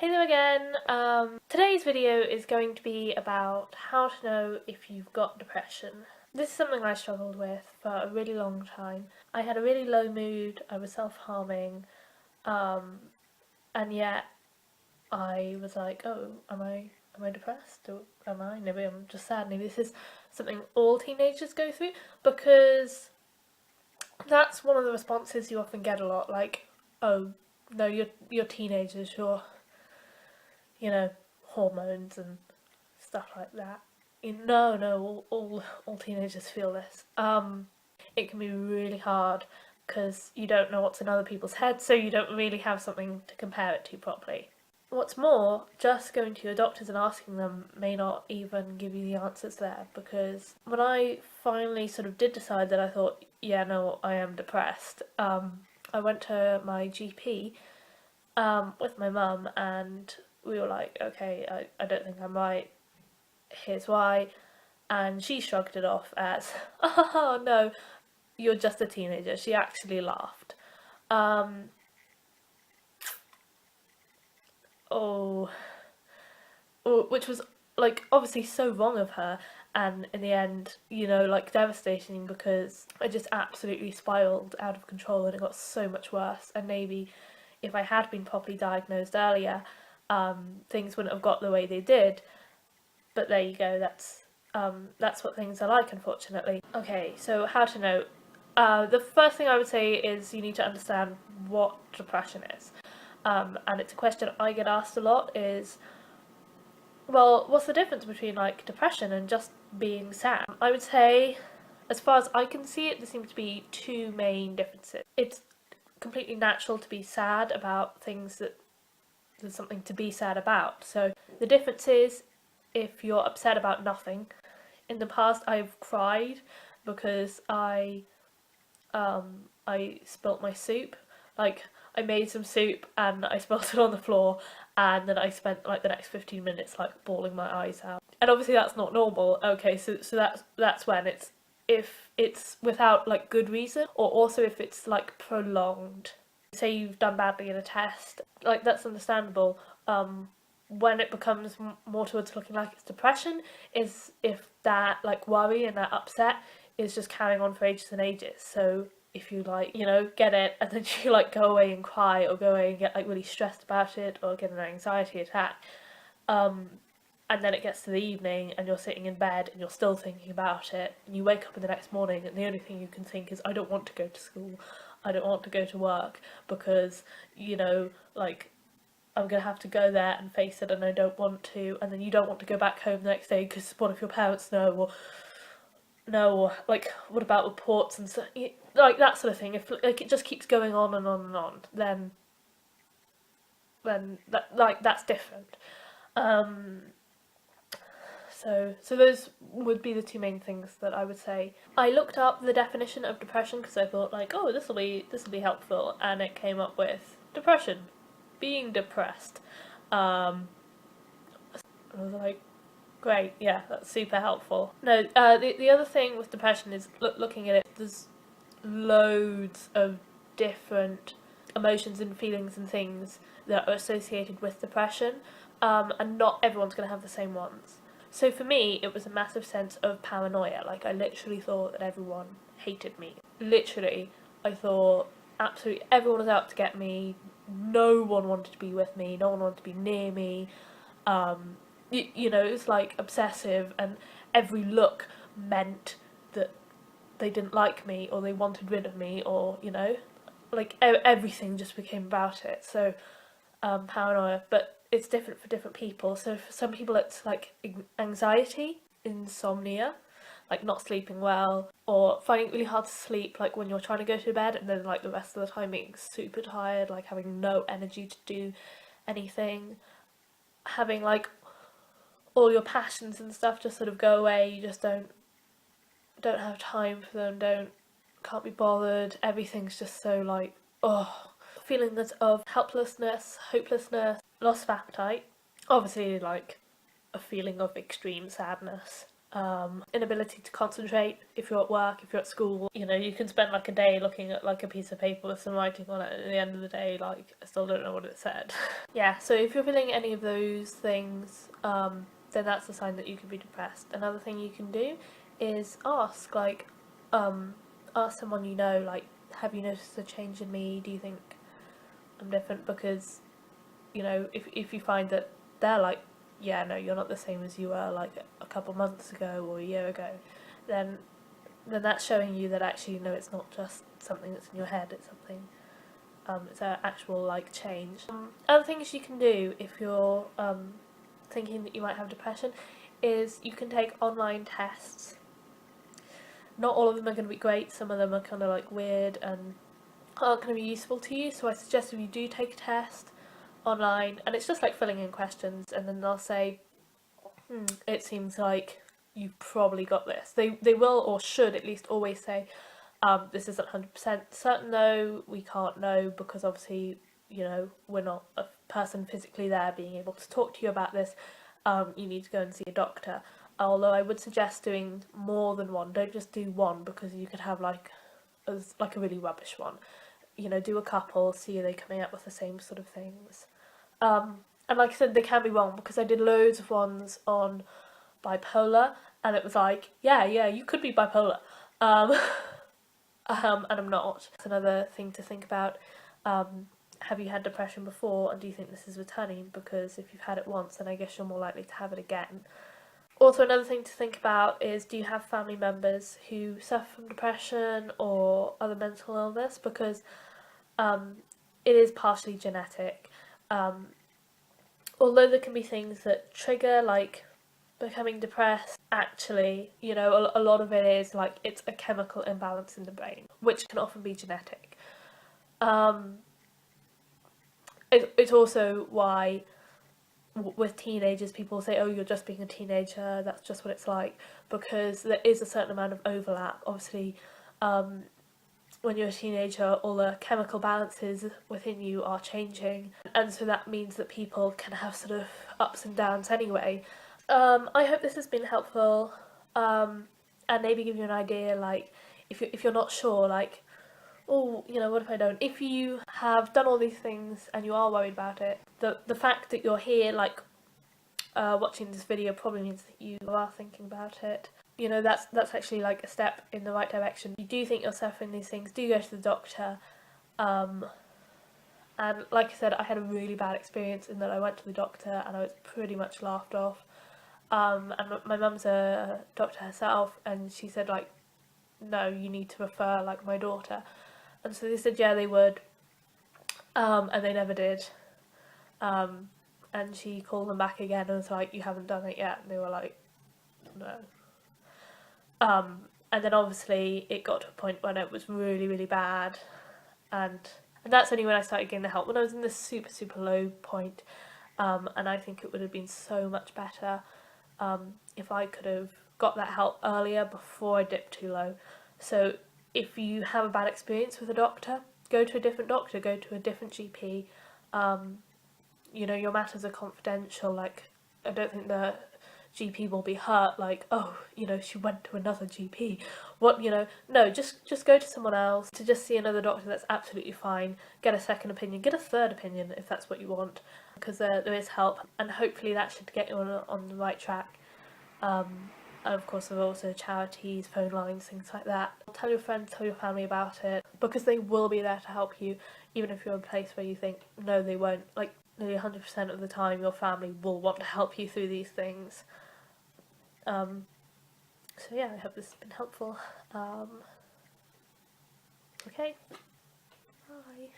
Hey there again. Today's video is going to be about how to know if you've got depression. This is something I struggled with for a really long time. I had a really low mood, I was self-harming, and yet I was like, oh, am I depressed? Or maybe I'm just sad. Maybe this is something all teenagers go through, because that's one of the responses you often get a lot, like, oh, no, you're teenagers, you're hormones and stuff like that. No, all teenagers feel this. It can be really hard because you don't know what's in other people's heads, so you don't really have something to compare it to properly. What's more, just going to your doctors and asking them may not even give you the answers there, because when I finally sort of did decide that I thought, yeah, no, I am depressed, I went to my GP with my mum, and we were like, okay, I don't think I'm right, here's why. And she shrugged it off as, oh no, you're just a teenager. She actually laughed. Um, oh, which was like obviously so wrong of her, and in the end, like devastating, because I just absolutely spiraled out of control and it got so much worse. And maybe if I had been properly diagnosed earlier, things wouldn't have got the way they did. But there you go, that's what things are like, unfortunately. Okay, so how to know. The first thing I would say is you need to understand what depression is. And it's a question I get asked a lot is, well, what's the difference between like depression and just being sad? I would say, as far as I can see it, there seems to be two main differences. It's completely natural to be sad about things that there's something to be sad about. So the difference is, if you're upset about nothing. In the past, I've cried because I spilt my soup. Like, I made some soup and I spilt it on the floor, and then I spent like the next 15 minutes like bawling my eyes out. And obviously that's not normal. Okay, so that's when it's, if it's without like good reason, or also if it's like prolonged. Say you've done badly in a test, like that's understandable. When it becomes more towards looking like it's depression is if that like worry and that upset is just carrying on for ages and ages. So if you like, get it, and then you like go away and cry, or go away and get like really stressed about it, or get an anxiety attack, and then it gets to the evening and you're sitting in bed and you're still thinking about it, and you wake up in the next morning and the only thing you can think is, I don't want to go to school, I don't want to go to work, because like, I'm gonna have to go there and face it, and I don't want to. And then you don't want to go back home the next day because what if your parents know, or no, or like what about reports and so, like that sort of thing. If like it just keeps going on and on and on, then that's different. Um, so those would be the two main things that I would say. I looked up the definition of depression because I thought like, oh, this will be helpful, and it came up with depression, being depressed. I was like, great, yeah, that's super helpful. No, the other thing with depression is looking at it, there's loads of different emotions and feelings and things that are associated with depression, and not everyone's going to have the same ones. So for me, it was a massive sense of paranoia. Like, I literally thought that everyone hated me. Literally, I thought absolutely everyone was out to get me. No one wanted to be with me. No one wanted to be near me. It was like obsessive, and every look meant that they didn't like me, or they wanted rid of me, or like everything just became about it. So paranoia, but it's different for different people. So for some people it's like anxiety, insomnia, like not sleeping well, or finding it really hard to sleep, like when you're trying to go to bed and then like the rest of the time being super tired, like having no energy to do anything, having like all your passions and stuff just sort of go away. You just don't have time for them, can't be bothered. Everything's just so like, oh, feelings of helplessness, hopelessness, loss of appetite, obviously like a feeling of extreme sadness, inability to concentrate if you're at work, if you're at school. You know, you can spend like a day looking at like a piece of paper with some writing on it, and at the end of the day, like, I still don't know what it said. Yeah, so if you're feeling any of those things, then that's a sign that you could be depressed. Another thing you can do is ask, like, ask someone you know, like, have you noticed a change in me? Do you think I'm different? Because, you know, if you find that they're like, yeah, no, you're not the same as you were like a couple months ago or a year ago, then that's showing you that actually, no, it's not just something that's in your head, it's something, it's an actual like change. Other things you can do if you're thinking that you might have depression is you can take online tests. Not all of them are going to be great, some of them are kind of like weird and aren't going to be useful to you, so I suggest if you do take a test online, and it's just like filling in questions, and then they'll say, it seems like you've probably got this. They will, or should at least, always say, this isn't 100% certain though, we can't know, because obviously, you know, we're not a person physically there being able to talk to you about this. You need to go and see a doctor. Although I would suggest doing more than one. Don't just do one, because you could have like a really rubbish one. You know, do a couple, see are they coming up with the same sort of things. And like I said, they can be wrong, because I did loads of ones on bipolar, and it was like, yeah, you could be bipolar. And I'm not. It's another thing to think about. Have you had depression before, and do you think this is returning? Because if you've had it once, then I guess you're more likely to have it again. Also, another thing to think about is, do you have family members who suffer from depression or other mental illness? Because it is partially genetic. Although there can be things that trigger, like becoming depressed, actually, you know, a lot of it is like it's a chemical imbalance in the brain, which can often be genetic. It's also why with teenagers people say, oh, you're just being a teenager, that's just what it's like, because there is a certain amount of overlap. Obviously, when you're a teenager, all the chemical balances within you are changing, and so that means that people can have sort of ups and downs anyway. I hope this has been helpful, and maybe give you an idea, like, if you're not sure, like, oh, you know, what if I don't? If you have done all these things and you are worried about it, the fact that you're here, like, watching this video probably means that you are thinking about it. You know, that's actually like a step in the right direction. If you do think you're suffering these things, do go to the doctor. And like I said, I had a really bad experience in that I went to the doctor and I was pretty much laughed off. And my mum's a doctor herself, and she said, like, no, you need to refer, like, my daughter. And so they said, yeah, they would. And they never did. And she called them back again and was like, you haven't done it yet. And they were like, no. And then obviously it got to a point when it was really, really bad. And that's only when I started getting the help, when I was in this super, super low point. And I think it would have been so much better if I could have got that help earlier before I dipped too low. So if you have a bad experience with a doctor, go to a different doctor, go to a different GP. You know, your matters are confidential. Like, I don't think the GP will be hurt, like, oh, you know, she went to another GP. What, you know, no, just go to someone else, to just see another doctor, that's absolutely fine. Get a second opinion, get a third opinion if that's what you want, because there is help, and hopefully that should get you on the right track. And of course there are also charities, phone lines, things like that. Tell your friends, tell your family about it, because they will be there to help you, even if you're in a place where you think, no, they won't. Like, nearly 100% of the time your family will want to help you through these things. So yeah, I hope this has been helpful. Okay, bye.